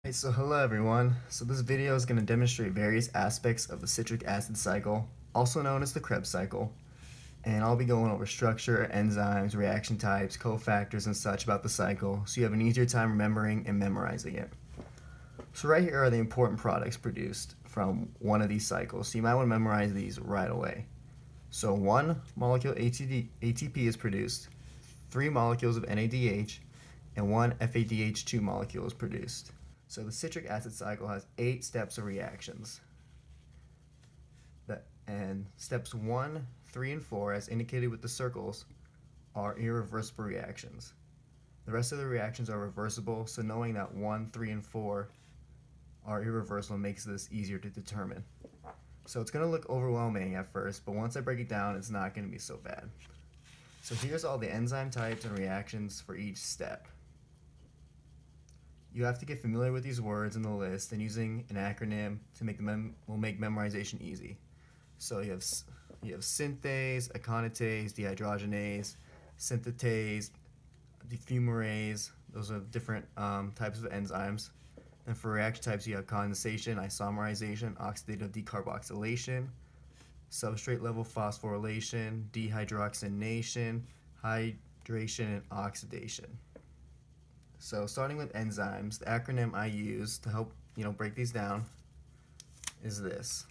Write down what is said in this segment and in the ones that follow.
Hey, so hello everyone. So this video is going to demonstrate various aspects of the citric acid cycle, also known as the Krebs cycle, and I'll be going over structure, enzymes, reaction types, cofactors, and such about the cycle, so you have an easier time remembering and memorizing it. So right here are the important products produced from one of these cycles, so you might want to memorize these right away. So one molecule ATP is produced, 3 molecules of NADH, and 1 FADH2 molecule is produced. So the citric acid cycle has 8 steps of reactions. And steps 1, 3, and 4, as indicated with the circles, are irreversible reactions. The rest of the reactions are reversible, so knowing that 1, 3, and 4 are irreversible makes this easier to determine. So it's going to look overwhelming at first, but once I break it down, it's not going to be so bad. So here's all the enzyme types and reactions for each step. You have to get familiar with these words in the list, and using an acronym to make will make memorization easy. So you have synthase, aconitase, dehydrogenase, synthetase, defumarase. Those are different types of enzymes. And for reaction types, you have condensation, isomerization, oxidative decarboxylation, substrate level phosphorylation, dehydrogenation, hydration, and oxidation. So starting with enzymes, the acronym I use to help break these down is this.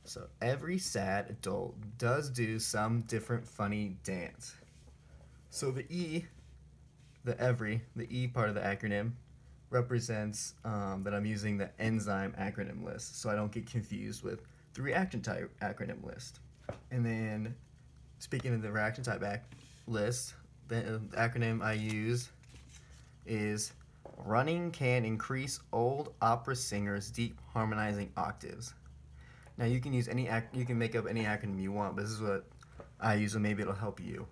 So every sad adult does do some different funny dance. So the E, the E part of the acronym represents that I'm using the enzyme acronym list, so I don't get confused with the reaction type acronym list. And then speaking of the reaction type list, the acronym I use is running can increase old opera singers' deep harmonizing octaves. Now you can use you can make up any acronym you want, but this is what I use, and maybe it'll help you.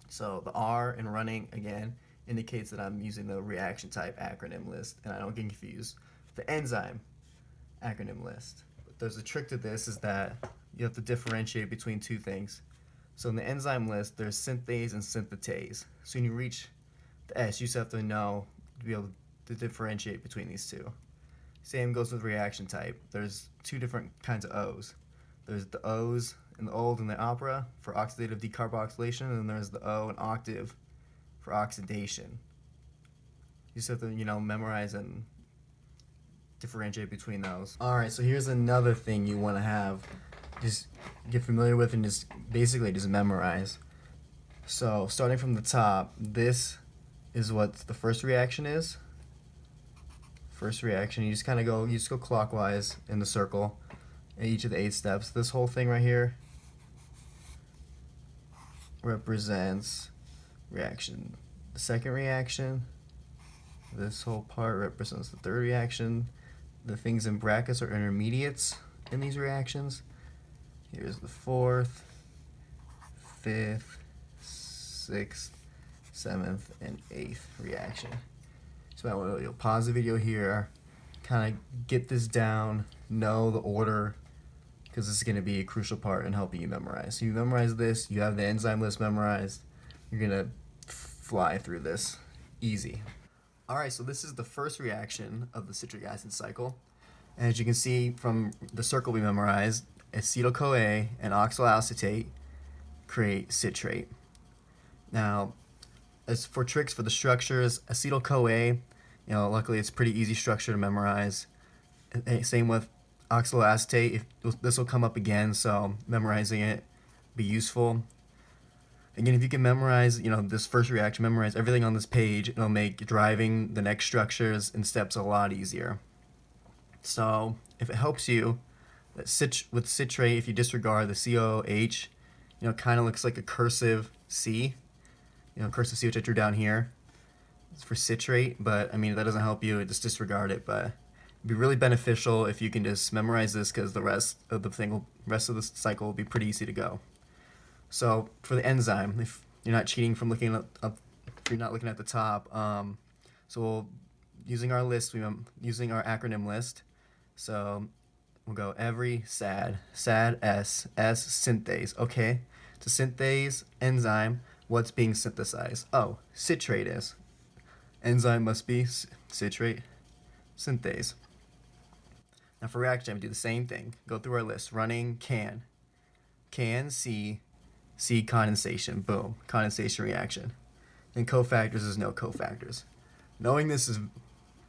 So the R in running again indicates that I'm using the reaction type acronym list, and I don't get confused with the enzyme acronym list. But there's a trick to this, is that you have to differentiate between two things. So in the enzyme list, there's synthase and synthetase. So when you reach the S, you just have to know to be able to differentiate between these two. Same goes with reaction type. There's 2 different kinds of O's. There's the O's in the old and the opera for oxidative decarboxylation, and then there's the O in octave for oxidation. You just have to, memorize and differentiate between those. Alright, so here's another thing you want to have. Just get familiar with and just basically just memorize. So starting from the top, this is what the first reaction is. First reaction, you just go clockwise in the circle in each of the 8 steps. This whole thing right here represents reaction. The second reaction, this whole part represents the third reaction. The things in brackets are intermediates in these reactions. Here's the 4th, 5th, 6th, 7th, and 8th reaction. So you'll pause the video here, kind of get this down, know the order, because this is going to be a crucial part in helping you memorize. So you memorize this, you have the enzyme list memorized, you're going to fly through this easy. Alright, so this is the first reaction of the citric acid cycle. And as you can see from the circle we memorized, acetyl-CoA and oxaloacetate create citrate. Now, as for tricks for the structures, acetyl-CoA, luckily it's pretty easy structure to memorize. Same with oxaloacetate. This will come up again, so memorizing it be useful. Again, if you can memorize, this first reaction, memorize everything on this page, it'll make driving the next structures and steps a lot easier. So, if it helps you, with citrate, if you disregard the COOH, kind of looks like a cursive C. Cursive C, which I drew down here. It's for citrate, but that doesn't help you, just disregard it. But it'd be really beneficial if you can just memorize this, because the rest of the cycle will be pretty easy to go. So for the enzyme, if you're not cheating from looking up, if you're not looking at the top, using our acronym list. So we'll go every sad S synthase. Okay, to synthase enzyme, what's being synthesized? Oh, citrate is. Enzyme must be citrate synthase. Now for reaction, we do the same thing. Go through our list. Running can. Can C condensation. Boom. Condensation reaction. And cofactors is no cofactors. Knowing this is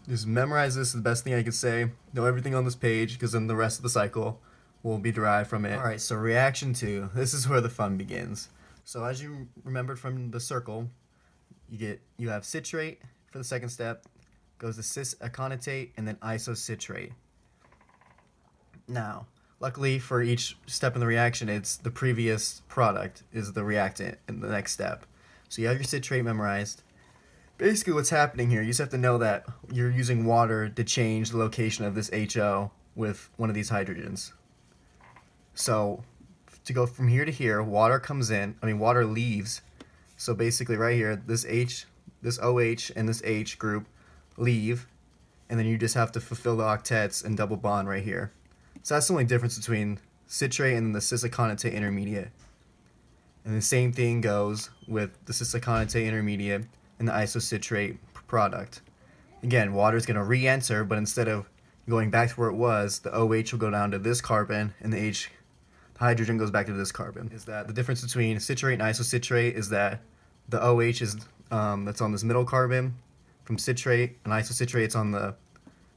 just memorize this is the best thing I could say. Know everything on this page because then the rest of the cycle will be derived from it. Alright, so reaction 2. This is where the fun begins. So as you remembered from the circle, you have citrate for the second step, goes to cis-aconitate, and then isocitrate. Now, luckily for each step in the reaction, it's the previous product is the reactant in the next step. So you have your citrate memorized. Basically what's happening here, you just have to know that you're using water to change the location of this HO with one of these hydrogens. So to go from here to here, water leaves. So basically right here, this OH and this H group leave, and then you just have to fulfill the octets and double bond right here. So that's the only difference between citrate and the cis-aconitate intermediate. And the same thing goes with the cis-aconitate intermediate and the isocitrate product. Again, water is going to re-enter, but instead of going back to where it was, the OH will go down to this carbon, and the hydrogen goes back to this carbon. Is that the difference between citrate and isocitrate is that the OH is that's on this middle carbon from citrate, and isocitrate's on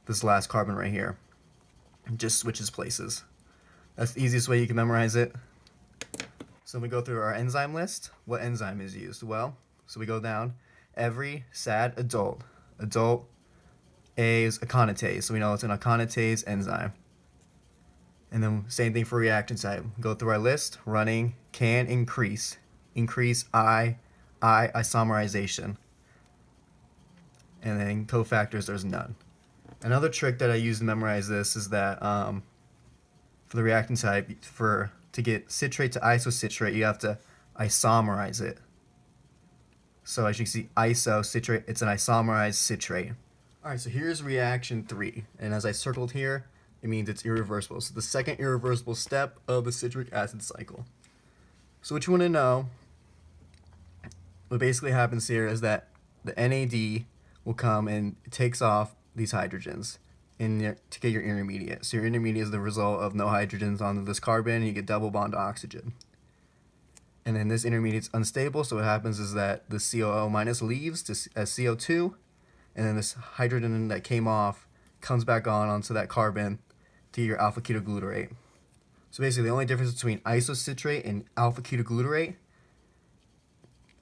this last carbon right here. It just switches places. That's the easiest way you can memorize it. So we go through our enzyme list. What enzyme is used? Well, so we go down. Every SAD adult A is aconitase, so we know it's an aconitase enzyme. And then same thing for reaction type. Go through our list. Running can increase I isomerization. And then cofactors, there's none. Another trick that I use to memorize this is that for the reactant type, to get citrate to isocitrate, you have to isomerize it. So as you can see, isocitrate, it's an isomerized citrate. Alright, so here's reaction 3. And as I circled here, it means it's irreversible. So the second irreversible step of the citric acid cycle. So what you want to know, what basically happens here is that the NAD will come and it takes off these hydrogens to get your intermediate. So your intermediate is the result of no hydrogens on this carbon, and you get double bond oxygen. And then this intermediate's unstable, so what happens is that the COO minus leaves as CO2, and then this hydrogen that came off comes back onto that carbon to get your alpha ketoglutarate. So basically the only difference between isocitrate and alpha ketoglutarate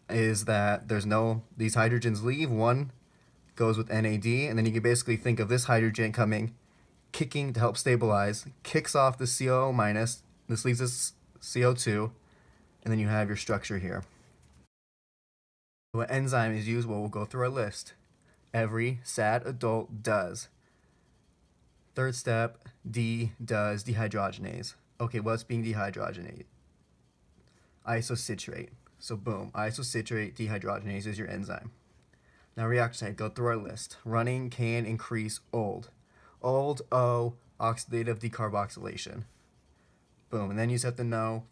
is that these hydrogens leave, one goes with NAD, and then you can basically think of this hydrogen kicking to help stabilize, kicks off the COO minus, this leaves this CO2, and then you have your structure here. What enzyme is used? Well, we'll go through our list. Every SAD adult does. Third step, D does dehydrogenase. Okay, what's being dehydrogenated? Isocitrate. So boom, isocitrate dehydrogenase is your enzyme. Now reaction type, go through our list. Running can increase O, oxidative decarboxylation. Boom, and then you just have to know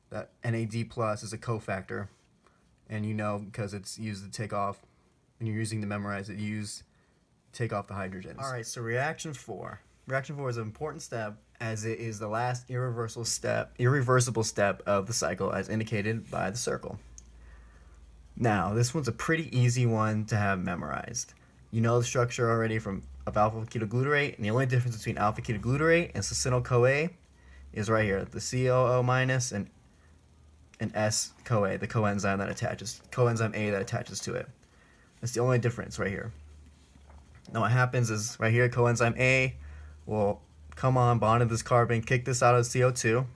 that NAD plus is a cofactor, and you know because it's used to take off, and you're using to memorize it, take off the hydrogens. Alright, so reaction 4. Reaction 4 is an important step as it is the last irreversible step of the cycle as indicated by the circle. Now, this one's a pretty easy one to have memorized. You know the structure already of alpha ketoglutarate, and the only difference between alpha ketoglutarate and succinyl-CoA is right here, the COO minus and S-CoA, the coenzyme A that attaches to it. That's the only difference right here. Now what happens is right here, coenzyme A will come on, bond to this carbon, kick this out of CO2,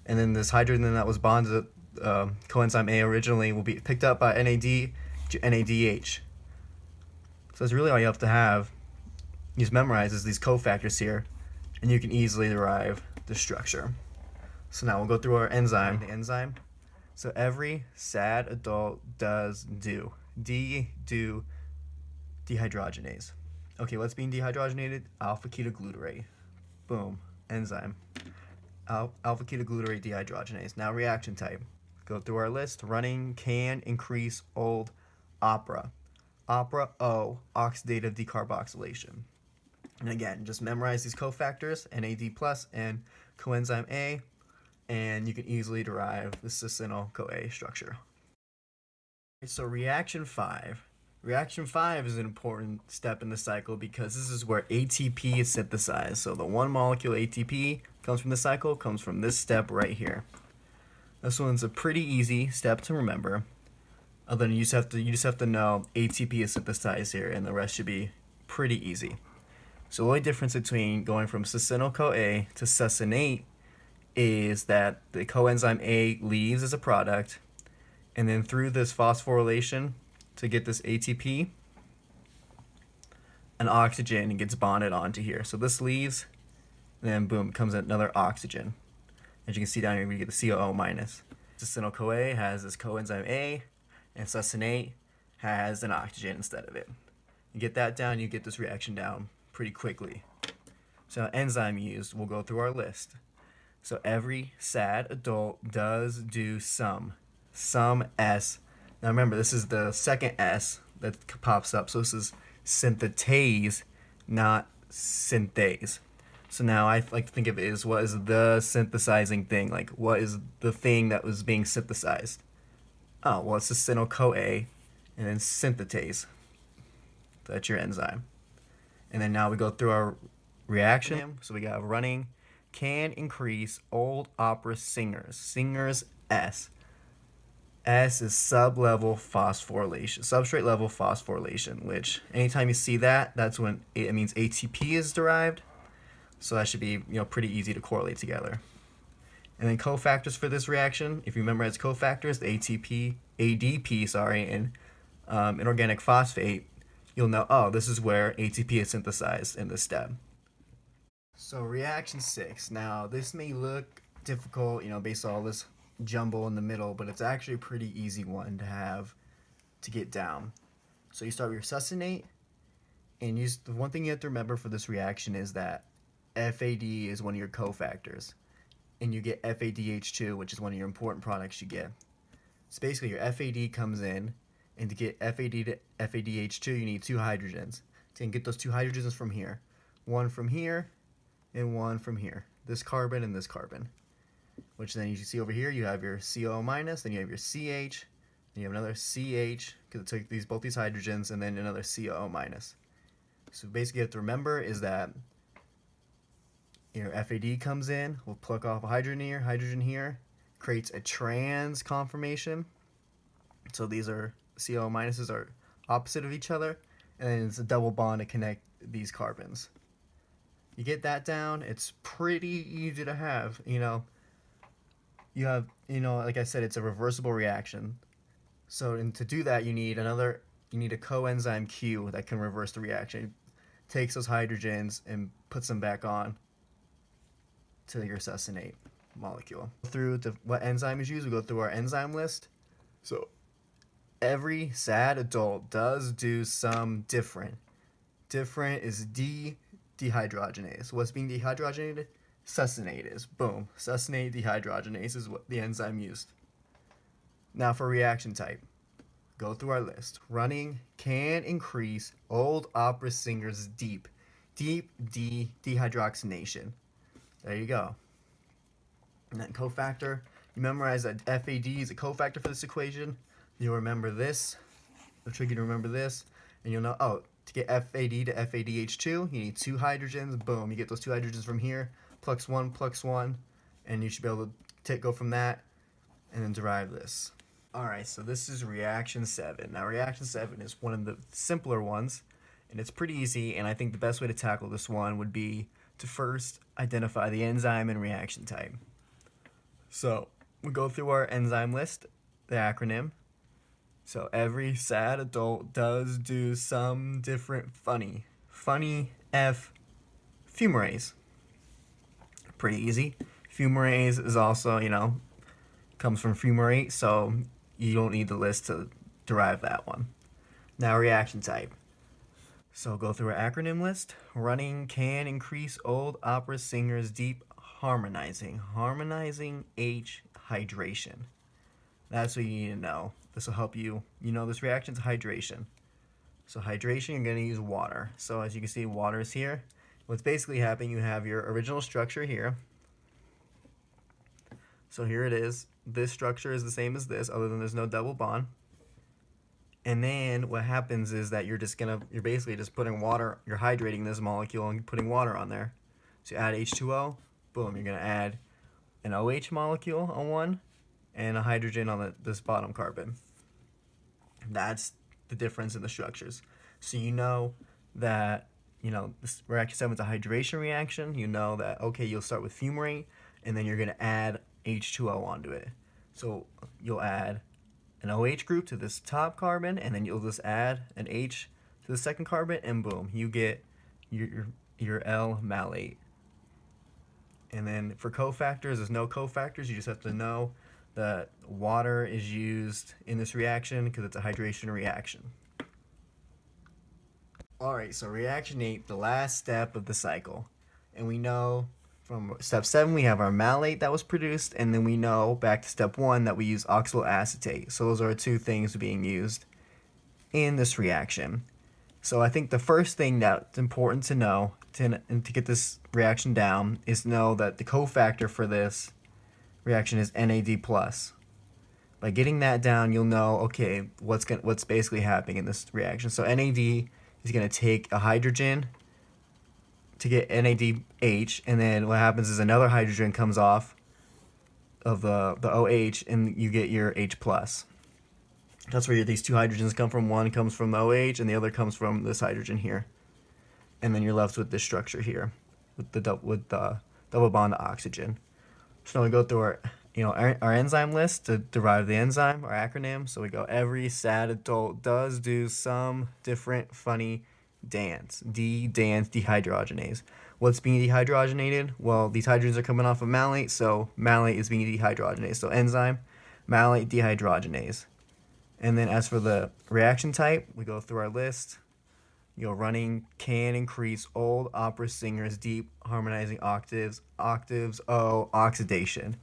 and then this hydrogen that was bonded to coenzyme A originally will be picked up by NAD to NADH. So that's really all you have to have. You just memorize these cofactors here, and you can easily derive the structure. So now we'll go through our enzyme. The enzyme. So every SAD adult does do dehydrogenase. Okay, what's being dehydrogenated? Alpha ketoglutarate. Boom. Enzyme. Alpha ketoglutarate dehydrogenase. Now reaction type. Go through our list. Running can increase opera. opera O, oxidative decarboxylation. And again, just memorize these cofactors, NAD plus and coenzyme A, and you can easily derive the succinyl-CoA structure. So reaction 5. Reaction 5 is an important step in the cycle because this is where ATP is synthesized. So the one molecule ATP comes from the cycle, comes from this step right here. This one's a pretty easy step to remember. Other than you just have to know ATP is synthesized here, and the rest should be pretty easy. So the only difference between going from succinyl-CoA to succinate is that the coenzyme A leaves as a product, and then through this phosphorylation to get this ATP, an oxygen gets bonded onto here. So this leaves, and then boom, comes another oxygen. As you can see down here, we get the COO minus. Succinyl-CoA has this coenzyme A, and succinate has an oxygen instead of it. You get that down, you get this reaction down pretty quickly. So enzyme used, we'll go through our list. So every sad adult does do some S. Now remember, this is the second S that pops up. So this is synthetase, not synthase. So now I like to think of it as what is the synthesizing thing? Like what is the thing that was being synthesized? Oh, well, it's succinyl-CoA and then synthetase. That's your enzyme. And then now we go through our reaction. So we got running can increase old opera singers S. S is sub-level phosphorylation, substrate level phosphorylation, which anytime you see that, that's when it means ATP is derived. So that should be pretty easy to correlate together. And then cofactors for this reaction, if you remember as cofactors, the ADP, and inorganic phosphate, you'll know, oh, this is where ATP is synthesized in this step. So reaction 6. Now this may look difficult, based on all this jumble in the middle, but it's actually a pretty easy one to get down. So you start with your succinate, and the one thing you have to remember for this reaction is that FAD is one of your cofactors, and you get FADH2, which is one of your important products you get. So basically your FAD comes in, and to get FAD to FADH2, you need 2 hydrogens. So you can get those 2 hydrogens from here. One from here, and one from here. This carbon and this carbon. Which then you see over here, you have your COO minus, then you have your CH, then you have another CH, because it took both these hydrogens, and then another COO minus. So basically you have to remember is that FAD comes in, we'll pluck off a hydrogen here, creates a trans conformation. So these are COO minuses are opposite of each other, and then it's a double bond to connect these carbons. You get that down, it's pretty easy to have. You have, like I said, it's a reversible reaction. So to do that, you need a coenzyme Q that can reverse the reaction. It takes those hydrogens and puts them back on to your succinate molecule. Through to what enzyme is used, we go through our enzyme list. So every sad adult does do some different. Different is dehydrogenase. What's being dehydrogenated? Succinate is. Boom. Succinate dehydrogenase is what the enzyme used. Now for reaction type. Go through our list. Running can increase old opera singers deep dehydrogenation. There you go. And then cofactor. You memorize that FAD is a cofactor for this equation. You'll remember this. It'll trick you to remember this. And you'll know, oh, to get FAD to FADH2, you need 2 hydrogens. Boom. You get those 2 hydrogens from here. Plus 1, and you should be able to go from that and then derive this. Alright, so this is reaction 7. Now reaction 7 is one of the simpler ones, and it's pretty easy, and I think the best way to tackle this one would be to first identify the enzyme and reaction type. So we go through our enzyme list, the acronym. So every sad adult does do some different funny. Funny F, fumarase. Pretty easy. Fumarase is also, comes from fumarate, so you don't need the list to derive that one. Now reaction type. So go through our acronym list. Running can increase old opera singers deep harmonizing. Harmonizing H hydration. That's what you need to know. This will help you. This reaction's hydration. So hydration, you're going to use water. So as you can see, water is here. What's basically happening, you have your original structure here. So here it is. This structure is the same as this, other than there's no double bond. And then what happens is that you're basically just putting water, you're hydrating this molecule and putting water on there. So you add H2O, boom, you're going to add an OH molecule on one and a hydrogen on this bottom carbon. That's the difference in the structures. So you know that, this reaction 7 is a hydration reaction. You know that, okay, you'll start with fumarate, and then you're going to add H2O onto it. So you'll add an OH group to this top carbon, and then you'll just add an H to the second carbon, and boom, you get your L-malate. And then for cofactors, there's no cofactors. You just have to know that water is used in this reaction because it's a hydration reaction. Alright, so reaction 8, the last step of the cycle. And we know from step 7 we have our malate that was produced, and then we know back to step 1 that we use oxaloacetate. So those are two things being used in this reaction. So I think the first thing that's important to know to get this reaction down is to know that the cofactor for this reaction is NAD+. By getting that down, you'll know, okay, what's basically happening in this reaction. So NAD is going to take a hydrogen to get NADH, and then what happens is another hydrogen comes off of the OH, and you get your H+. That's where these two hydrogens come from. One comes from the OH, and the other comes from this hydrogen here. And then you're left with this structure here, with the double bond to oxygen. So now we go through our enzyme list to derive the enzyme, our acronym. So we go, every sad adult does do some different funny dance. Dance dehydrogenase. What's being dehydrogenated? Well, these hydrogens are coming off of malate, so malate is being dehydrogenase. So enzyme, malate dehydrogenase. And then as for the reaction type, we go through our list. Running can increase old opera singers' deep harmonizing octaves. Octaves, oxidation.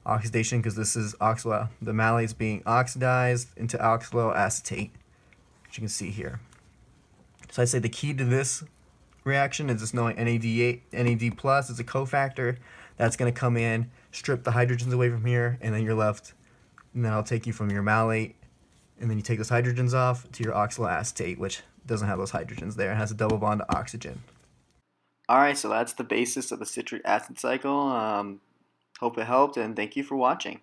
Oxidation because this is the malate is being oxidized into oxaloacetate, which you can see here. So I'd say the key to this reaction is just knowing NAD plus is a cofactor that's going to come in, strip the hydrogens away from here, and then you're left, and then I'll take you from your malate, and then you take those hydrogens off to your oxaloacetate, which doesn't have those hydrogens there. It has a double bond to oxygen. Alright, so that's the basis of the citric acid cycle. Hope it helped, and thank you for watching.